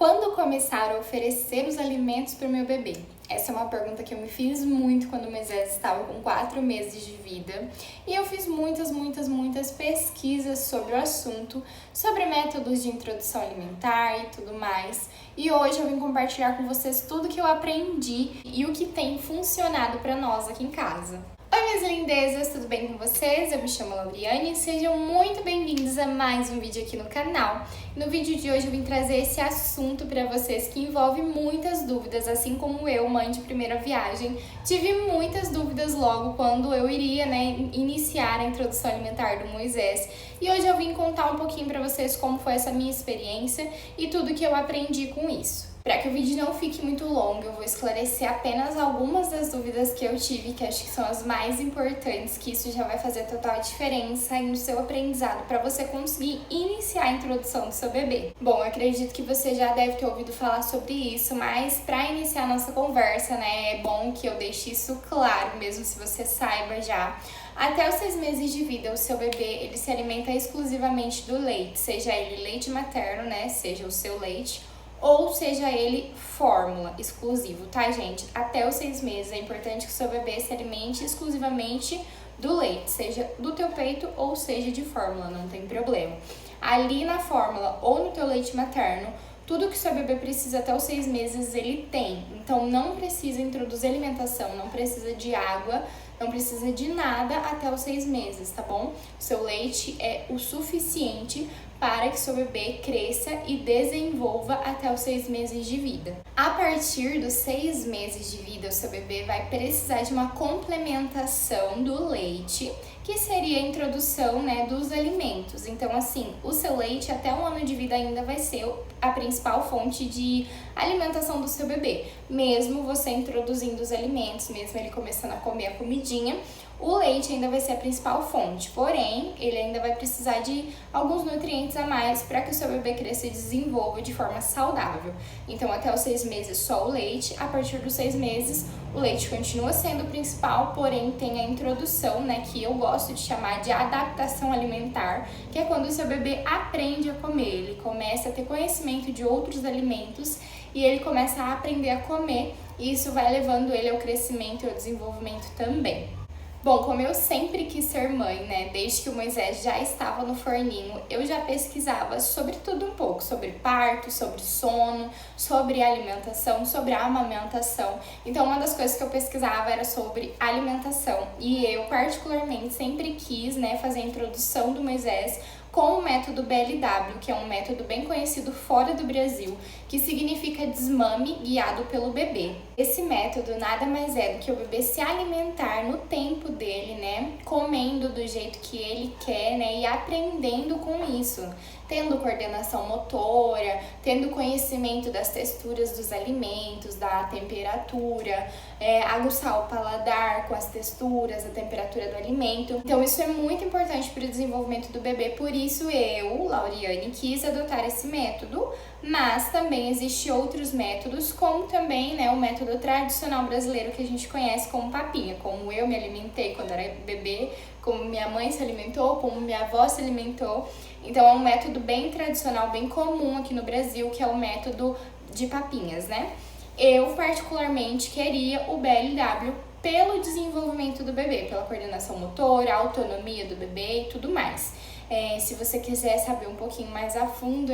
Quando começar a oferecer os alimentos para o meu bebê? Essa é uma pergunta que eu me fiz muito quando o Moisés estava com 4 meses de vida. E eu fiz muitas pesquisas sobre o assunto, sobre métodos de introdução alimentar e tudo mais. E hoje eu vim compartilhar com vocês tudo que eu aprendi e o que tem funcionado para nós aqui em casa. Oi, minhas lindezas, tudo bem com vocês? Eu me chamo Lauriane e sejam muito bem-vindos a mais um vídeo aqui no canal. No vídeo de hoje eu vim trazer esse assunto para vocês que envolve muitas dúvidas, assim como eu, mãe de primeira viagem, tive muitas dúvidas logo quando eu iria, iniciar a introdução alimentar do Moisés. E hoje eu vim contar um pouquinho para vocês como foi essa minha experiência e tudo que eu aprendi com isso. Para que o vídeo não fique muito longo, eu vou esclarecer apenas algumas das dúvidas que eu tive, que acho que são as mais importantes, que isso já vai fazer total diferença aí no seu aprendizado para você conseguir iniciar a introdução do seu bebê. Bom, eu acredito que você já deve ter ouvido falar sobre isso, mas para iniciar a nossa conversa, é bom que eu deixe isso claro, mesmo se você saiba já. Até os 6 meses de vida, o seu bebê, ele se alimenta exclusivamente do leite, seja ele leite materno, seja o seu leite, ou seja ele fórmula exclusivo, tá, gente? Até os 6 meses é importante que o seu bebê se alimente exclusivamente do leite, seja do teu peito ou seja de fórmula, não tem problema. Ali na fórmula ou no teu leite materno, tudo que o seu bebê precisa até os 6 meses ele tem. Então não precisa introduzir alimentação, não precisa de água, não precisa de nada até os 6 meses, tá bom? O seu leite é o suficiente para que seu bebê cresça e desenvolva até os 6 meses de vida. A partir dos 6 meses de vida, o seu bebê vai precisar de uma complementação do leite, que seria a introdução, dos alimentos. Então, assim, o seu leite até 1 ano de vida ainda vai ser a principal fonte de alimentação do seu bebê. Mesmo você introduzindo os alimentos, mesmo ele começando a comer a comidinha, o leite ainda vai ser a principal fonte, porém, ele ainda vai precisar de alguns nutrientes a mais para que o seu bebê cresça e desenvolva de forma saudável. Então, até os 6 meses, só o leite. A partir dos 6 meses, o leite continua sendo o principal, porém, tem a introdução, que eu gosto de chamar de adaptação alimentar, que é quando o seu bebê aprende a comer, ele começa a ter conhecimento de outros alimentos e ele começa a aprender a comer, e isso vai levando ele ao crescimento e ao desenvolvimento também. Bom, como eu sempre quis ser mãe, desde que o Moisés já estava no forninho, eu já pesquisava sobre tudo um pouco, sobre parto, sobre sono, sobre alimentação, sobre a amamentação. Então, uma das coisas que eu pesquisava era sobre alimentação. E eu, particularmente, sempre quis, fazer a introdução do Moisés com o método BLW, que é um método bem conhecido fora do Brasil, que significa desmame guiado pelo bebê. Esse método nada mais é do que o bebê se alimentar no tempo dele, comendo do jeito que ele quer, e aprendendo com isso, tendo coordenação motora, tendo conhecimento das texturas dos alimentos, da temperatura, aguçar o paladar com as texturas, a temperatura do alimento. Então isso é muito importante para o desenvolvimento do bebê, por isso eu, Lauriane, quis adotar esse método, mas também existem outros métodos, como também o método tradicional brasileiro que a gente conhece como papinha, como eu me alimentei quando era bebê, como minha mãe se alimentou, como minha avó se alimentou. Então é um método bem tradicional, bem comum aqui no Brasil, que é o método de papinhas, Eu particularmente queria o BLW pelo desenvolvimento do bebê, pela coordenação motora, autonomia do bebê e tudo mais. Se você quiser saber um pouquinho mais a fundo,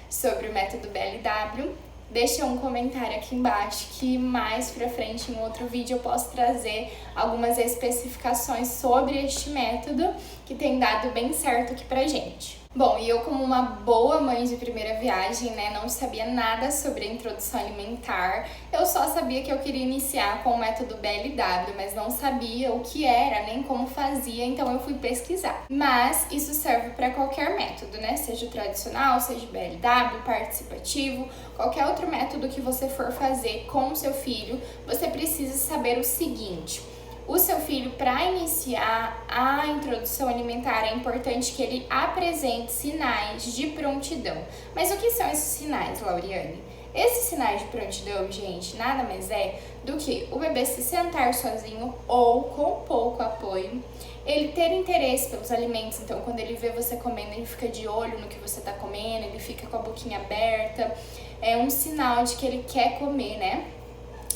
sobre o método BLW, deixa um comentário aqui embaixo que mais pra frente em outro vídeo eu posso trazer algumas especificações sobre este método que tem dado bem certo aqui pra gente. Bom, e eu como uma boa mãe de primeira viagem, não sabia nada sobre a introdução alimentar, eu só sabia que eu queria iniciar com o método BLW, mas não sabia o que era, nem como fazia, então eu fui pesquisar. Mas isso serve para qualquer método, seja o tradicional, seja o BLW, participativo, qualquer outro método que você for fazer com o seu filho, você precisa saber o seguinte: o seu filho, para iniciar a introdução alimentar, é importante que ele apresente sinais de prontidão. Mas o que são esses sinais, Lauriane? Esses sinais de prontidão, gente, nada mais é do que o bebê se sentar sozinho ou com pouco apoio, ele ter interesse pelos alimentos. Então, quando ele vê você comendo, ele fica de olho no que você está comendo, ele fica com a boquinha aberta, é um sinal de que ele quer comer, né?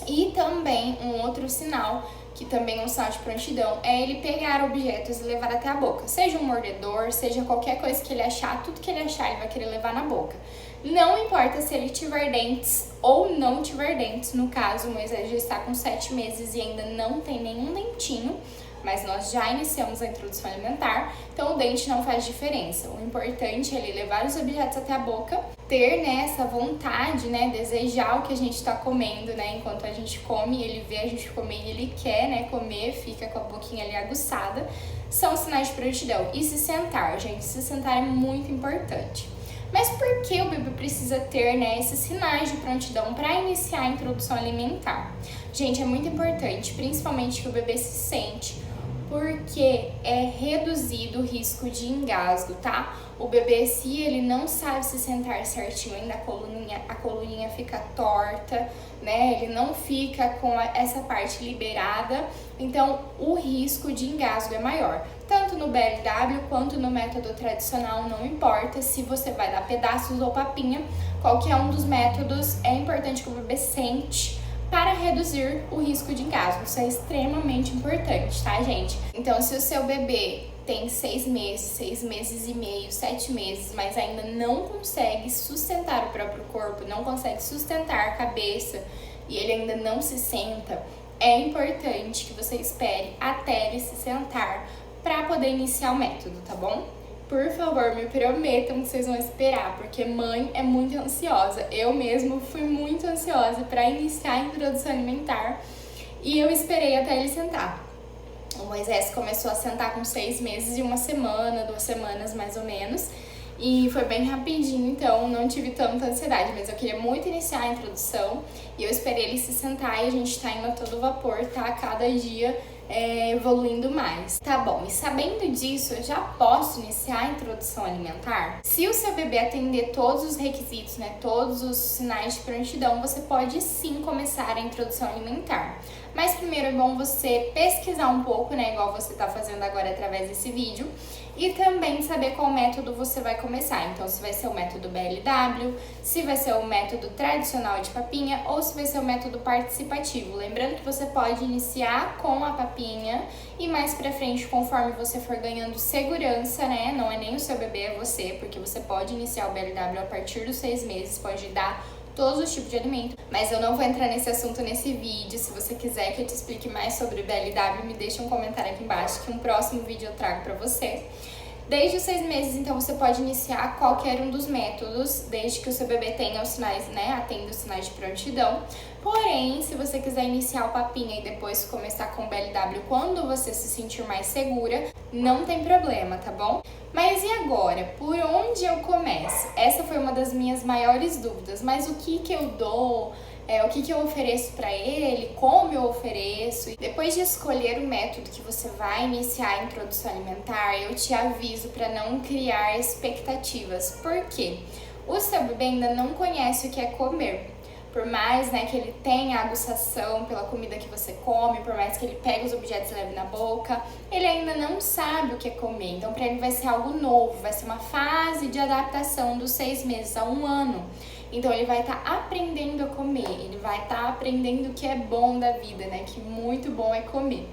E também um outro sinal, que também é um sinal de prontidão, é ele pegar objetos e levar até a boca. Seja um mordedor, seja qualquer coisa que ele achar, tudo que ele achar ele vai querer levar na boca. Não importa se ele tiver dentes ou não tiver dentes. No caso, o Moisés já está com 7 meses e ainda não tem nenhum dentinho, mas nós já iniciamos a introdução alimentar, então o dente não faz diferença. O importante é ele levar os objetos até a boca, ter, né, essa vontade, né, desejar o que a gente está comendo, né, enquanto a gente come, ele vê a gente comer e ele quer, né, comer, fica com a boquinha ali aguçada, são sinais de prontidão. E se sentar, gente, se sentar é muito importante. Mas por que o bebê precisa ter, né, esses sinais de prontidão para iniciar a introdução alimentar? Gente, é muito importante, principalmente que o bebê se sente, porque é reduzido o risco de engasgo, tá? O bebê, se ele não sabe se sentar certinho, ainda a coluninha fica torta, né? Ele não fica com essa parte liberada, então o risco de engasgo é maior. Tanto no BLW quanto no método tradicional, não importa se você vai dar pedaços ou papinha, qualquer um dos métodos é importante que o bebê sente para reduzir o risco de engasgo. Isso é extremamente importante, tá, gente? Então, se o seu bebê tem 6 meses, 6 meses e meio, 7 meses, mas ainda não consegue sustentar o próprio corpo, não consegue sustentar a cabeça e ele ainda não se senta, é importante que você espere até ele se sentar para poder iniciar o método, tá bom? Por favor, me prometam que vocês vão esperar, porque mãe é muito ansiosa. Eu mesmo fui muito ansiosa para iniciar a introdução alimentar e eu esperei até ele sentar. O Moisés começou a sentar com 6 meses e 1 semana, 2 semanas mais ou menos, e foi bem rapidinho, então não tive tanta ansiedade, mas eu queria muito iniciar a introdução e eu esperei ele se sentar e a gente tá indo a todo vapor, tá? Cada dia evoluindo mais. Tá bom, e sabendo disso, eu já posso iniciar a introdução alimentar? Se o seu bebê atender todos os requisitos, né, todos os sinais de prontidão, você pode sim começar a introdução alimentar. Mas primeiro é bom você pesquisar um pouco, né, igual você tá fazendo agora através desse vídeo, e também saber qual método você vai começar. Então, se vai ser o método BLW, se vai ser o método tradicional de papinha ou se vai ser o método participativo. Lembrando que você pode iniciar com a papinha e mais pra frente, conforme você for ganhando segurança, né? Não é nem o seu bebê, é você, porque você pode iniciar o BLW a partir dos 6 meses, pode dar todos os tipos de alimento, mas eu não vou entrar nesse assunto nesse vídeo. Se você quiser que eu te explique mais sobre o BLW, me deixa um comentário aqui embaixo que um próximo vídeo eu trago pra você. Desde os 6 meses, então, você pode iniciar qualquer um dos métodos, desde que o seu bebê tenha os sinais, né, atenda os sinais de prontidão. Porém, se você quiser iniciar o papinha e depois começar com o BLW quando você se sentir mais segura, não tem problema, tá bom? Mas e agora? Por onde eu começo? Essa foi uma das minhas maiores dúvidas. Mas o que eu dou? O que eu ofereço para ele? Como eu ofereço? Depois de escolher o método que você vai iniciar a introdução alimentar, eu te aviso para não criar expectativas. Por quê? O seu bebê ainda não conhece o que é comer. Por mais, né, que ele tenha aguçação pela comida que você come, por mais que ele pegue os objetos e leve na boca, ele ainda não sabe o que é comer. Então, para ele vai ser algo novo, vai ser uma fase de adaptação dos 6 meses a 1 ano. Então, ele vai estar aprendendo a comer, ele vai estar aprendendo o que é bom da vida, né, que muito bom é comer.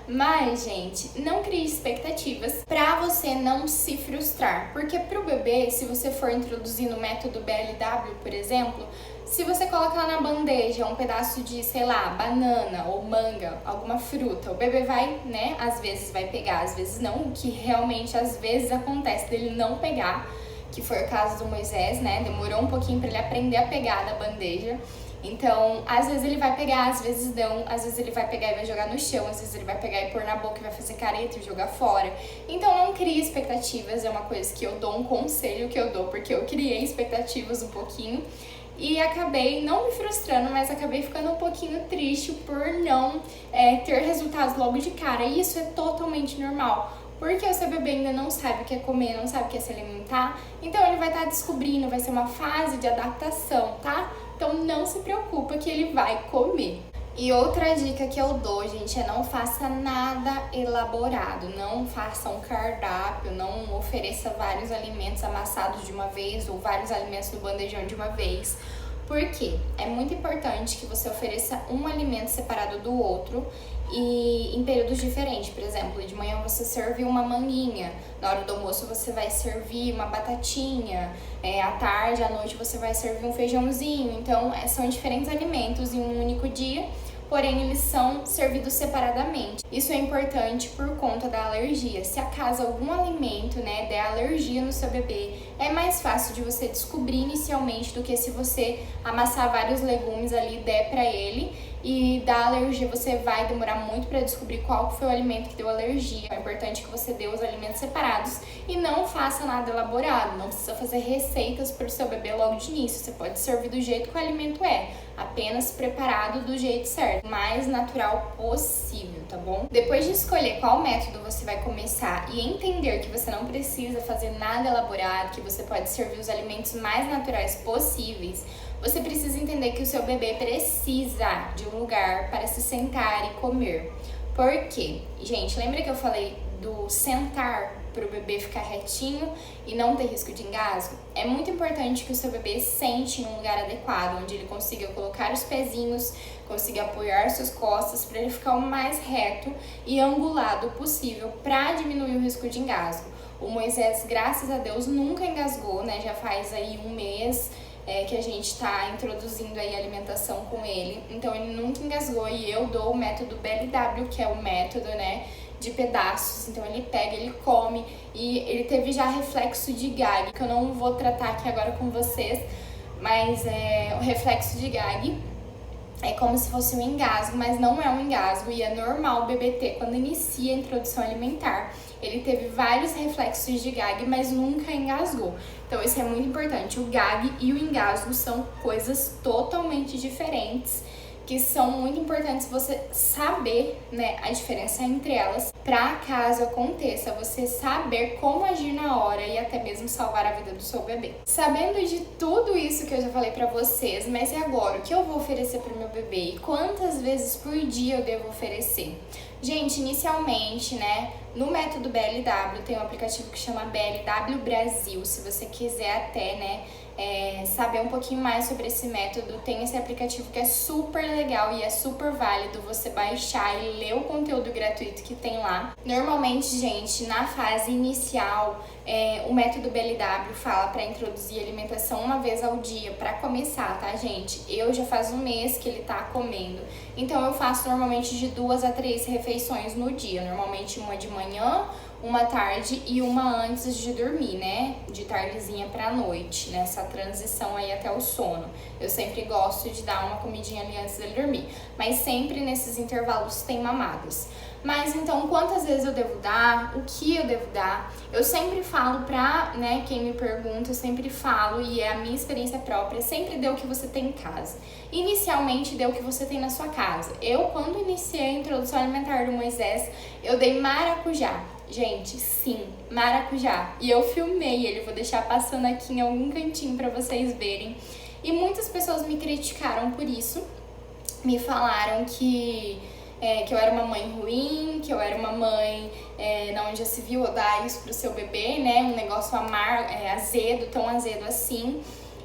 Mas, gente, não crie expectativas pra você não se frustrar. Porque pro bebê, se você for introduzir no método BLW, por exemplo, se você coloca lá na bandeja um pedaço de, sei lá, banana ou manga, alguma fruta, o bebê vai, né, às vezes vai pegar, às vezes não, o que realmente às vezes acontece dele não pegar, que foi o caso do Moisés, né, demorou um pouquinho pra ele aprender a pegar da bandeja. Então, às vezes ele vai pegar, às vezes não, às vezes ele vai pegar e vai jogar no chão, às vezes ele vai pegar e pôr na boca e vai fazer careta e jogar fora. Então, não crie expectativas, é uma coisa que eu dou, um conselho que eu dou, porque eu criei expectativas um pouquinho e acabei não me frustrando, mas acabei ficando um pouquinho triste por não ter resultados logo de cara. E isso é totalmente normal. Porque o seu bebê ainda não sabe o que é comer, não sabe o que é se alimentar, então ele vai estar descobrindo, vai ser uma fase de adaptação, tá? Então não se preocupa que ele vai comer. E outra dica que eu dou, gente, é não faça nada elaborado, não faça um cardápio, não ofereça vários alimentos amassados de uma vez ou vários alimentos no bandejão de uma vez. Por quê? É muito importante que você ofereça um alimento separado do outro e em períodos diferentes. Por exemplo, de manhã você serve uma manguinha, na hora do almoço você vai servir uma batatinha, à tarde, à noite você vai servir um feijãozinho. Então, são diferentes alimentos em um único dia, porém eles são servidos separadamente. Isso é importante por conta da alergia. Se acaso algum alimento, né, der alergia no seu bebê, é mais fácil de você descobrir inicialmente do que se você amassar vários legumes ali e der para ele. E da alergia você vai demorar muito para descobrir qual foi o alimento que deu alergia. É importante que você dê os alimentos separados e não faça nada elaborado. Não precisa fazer receitas para o seu bebê logo de início. Você pode servir do jeito que o alimento é, apenas preparado do jeito certo, o mais natural possível, tá bom? Depois de escolher qual método você vai começar e entender que você não precisa fazer nada elaborado, que você pode servir os alimentos mais naturais possíveis, você precisa entender que o seu bebê precisa de um lugar para se sentar e comer. Por quê? Gente, lembra que eu falei do sentar para o bebê ficar retinho e não ter risco de engasgo? É muito importante que o seu bebê sente em um lugar adequado, onde ele consiga colocar os pezinhos, consiga apoiar suas costas para ele ficar o mais reto e angulado possível para diminuir o risco de engasgo. O Moisés, graças a Deus, nunca engasgou, né? Já faz aí um mês que a gente está introduzindo aí a alimentação com ele, então ele nunca engasgou e eu dou o método BLW, que é o método, né, de pedaços. Então ele pega, ele come e ele teve já reflexo de gag, que eu não vou tratar aqui agora com vocês, mas o reflexo de gag é como se fosse um engasgo, mas não é um engasgo e é normal o bebê ter quando inicia a introdução alimentar. Ele teve vários reflexos de gag, mas nunca engasgou. Então isso é muito importante. O gag e o engasgo são coisas totalmente diferentes, que são muito importantes você saber, né, a diferença entre elas, para caso aconteça, você saber como agir na hora e até mesmo salvar a vida do seu bebê. Sabendo de tudo isso que eu já falei pra vocês, mas e agora? O que eu vou oferecer pro meu bebê? E quantas vezes por dia eu devo oferecer? Gente, inicialmente, né, no método BLW tem um aplicativo que chama BLW Brasil. Se você quiser até, né, saber um pouquinho mais sobre esse método, tem esse aplicativo que é super legal e é super válido você baixar e ler o conteúdo gratuito que tem lá. Normalmente, gente, na fase inicial, o método BLW fala para introduzir alimentação uma vez ao dia para começar, tá, gente? Eu já faz um mês que ele tá comendo, então eu faço normalmente de 2 a 3 refeições no dia, normalmente uma de manhã, uma tarde e uma antes de dormir, né? De tardezinha pra noite, nessa transição aí até o sono. Eu sempre gosto de dar uma comidinha ali antes dele dormir, mas sempre nesses intervalos tem mamadas. Mas então, quantas vezes eu devo dar? O que eu devo dar? Eu sempre falo pra, né, quem me pergunta, eu sempre falo, e é a minha experiência própria, sempre dê o que você tem em casa. Inicialmente, dê o que você tem na sua casa. Eu, quando iniciei a introdução alimentar do Moisés, eu dei maracujá. Gente, sim, maracujá. E eu filmei ele, vou deixar passando aqui em algum cantinho pra vocês verem. E muitas pessoas me criticaram por isso, me falaram que eu era uma mãe ruim, que eu era uma mãe onde já se viu dar isso pro seu bebê, né? Um negócio amargo, azedo, tão azedo assim.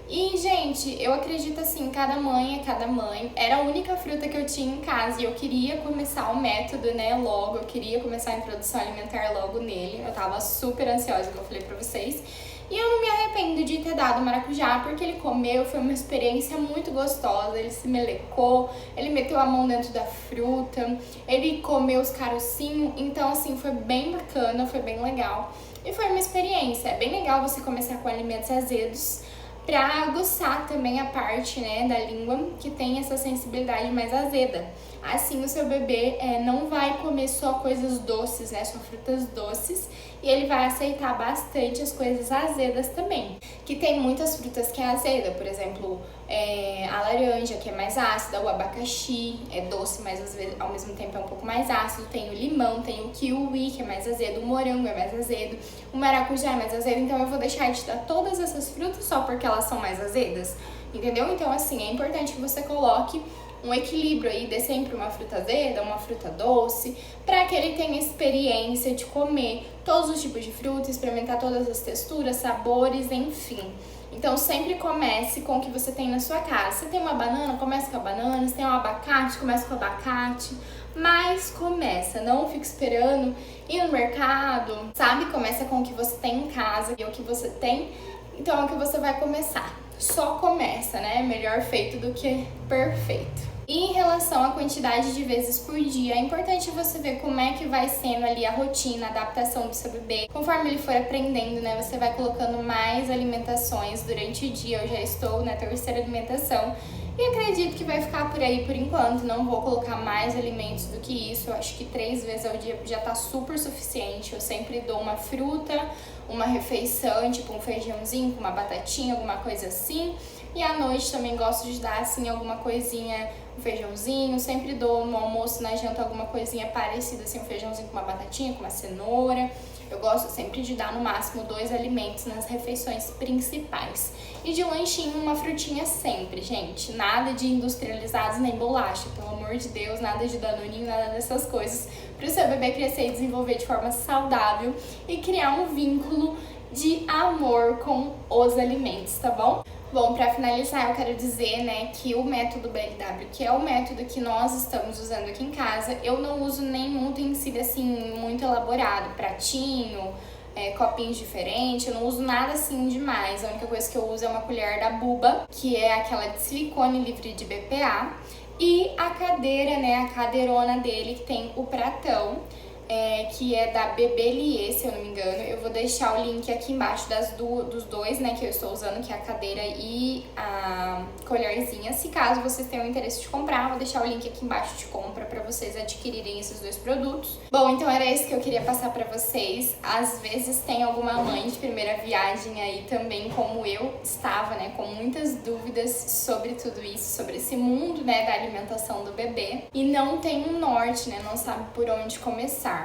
E, gente, eu acredito assim, cada mãe é cada mãe. Era a única fruta que eu tinha em casa e eu queria começar o método, né, logo. Eu queria começar a introdução alimentar logo nele. Eu tava super ansiosa, como eu falei pra vocês. E eu não me arrependo de ter dado maracujá, porque ele comeu, foi uma experiência muito gostosa. Ele se melecou, ele meteu a mão dentro da fruta, ele comeu os carocinhos. Então, assim, foi bem bacana, foi bem legal. E foi uma experiência. É bem legal você começar com alimentos azedos, para aguçar também a parte, né, da língua que tem essa sensibilidade mais azeda. Assim o seu bebê não vai comer só coisas doces, né, só frutas doces, e ele vai aceitar bastante as coisas azedas também. Que tem muitas frutas que é azeda, por exemplo, a laranja, que é mais ácida, o abacaxi é doce, mas às vezes, ao mesmo tempo é um pouco mais ácido, tem o limão, tem o kiwi, que é mais azedo, o morango é mais azedo, o maracujá é mais azedo, então eu vou deixar de dar todas essas frutas só porque elas são mais azedas, entendeu? Então, assim, é importante que você coloque um equilíbrio aí, dê sempre uma fruta azeda, uma fruta doce, para que ele tenha experiência de comer todos os tipos de fruta, experimentar todas as texturas, sabores, enfim. Então sempre comece com o que você tem na sua casa. Se tem uma banana, comece com a banana. Se tem um abacate, comece com o abacate. Mas começa, não fica esperando ir no mercado, sabe? Começa com o que você tem em casa e o que você tem, então é o que você vai começar. Só começa, né? Melhor feito do que perfeito. E em relação à quantidade de vezes por dia, é importante você ver como é que vai sendo ali a rotina, a adaptação do seu bebê. Conforme ele for aprendendo, né, você vai colocando mais alimentações durante o dia. Eu já estou na terceira alimentação e acredito que vai ficar por aí por enquanto. Não vou colocar mais alimentos do que isso. Eu acho que 3 vezes ao dia já tá super suficiente. Eu sempre dou uma fruta, uma refeição, tipo um feijãozinho com uma batatinha, alguma coisa assim. E à noite também gosto de dar assim alguma coisinha, um feijãozinho. Sempre dou no almoço, na janta, alguma coisinha parecida, assim, um feijãozinho com uma batatinha, com uma cenoura. Eu gosto sempre de dar no máximo 2 alimentos nas refeições principais. E de lanchinho, uma frutinha sempre, gente. Nada de industrializados nem bolacha, pelo amor de Deus, nada de danoninho, nada dessas coisas. Para o seu bebê crescer e desenvolver de forma saudável e criar um vínculo de amor com os alimentos, tá bom? Bom, para finalizar, eu quero dizer, né, que o método BLW, que é o método que nós estamos usando aqui em casa, eu não uso nenhum utensílio assim muito elaborado, pratinho, copinhos diferentes, eu não uso nada assim demais. A única coisa que eu uso é uma colher da Buba, que é aquela de silicone livre de BPA, e a cadeira, né, a cadeirona dele que tem o pratão. Que é da Bebelier, se eu não me engano. Eu vou deixar o link aqui embaixo dos dois, né, que eu estou usando, que é a cadeira e a colherzinha. Se caso vocês tenham interesse de comprar, vou deixar o link aqui embaixo de compra para vocês adquirirem esses 2 produtos. Bom, então era isso que eu queria passar para vocês. Às vezes tem alguma mãe de primeira viagem aí também, como eu estava, né, com muitas dúvidas sobre tudo isso, sobre esse mundo, né, da alimentação do bebê, e não tem um norte, né, não sabe por onde começar.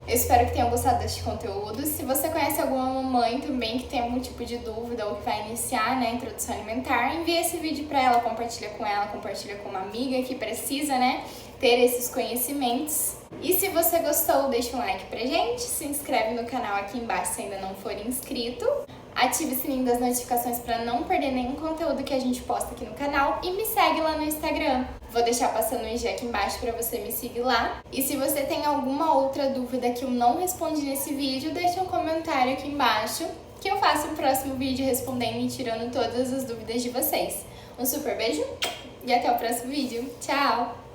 Eu espero que tenham gostado deste conteúdo. Se você conhece alguma mamãe também que tem algum tipo de dúvida ou que vai iniciar, né, a introdução alimentar, envie esse vídeo para ela, compartilha com uma amiga que precisa, né, ter esses conhecimentos. E se você gostou, deixa um like pra gente, se inscreve no canal aqui embaixo se ainda não for inscrito. Ative o sininho das notificações para não perder nenhum conteúdo que a gente posta aqui no canal e me segue lá no Instagram. Vou deixar passando o IG aqui embaixo para você me seguir lá. E se você tem alguma outra dúvida que eu não respondi nesse vídeo, deixa um comentário aqui embaixo que eu faço o próximo vídeo respondendo e tirando todas as dúvidas de vocês. Um super beijo e até o próximo vídeo. Tchau!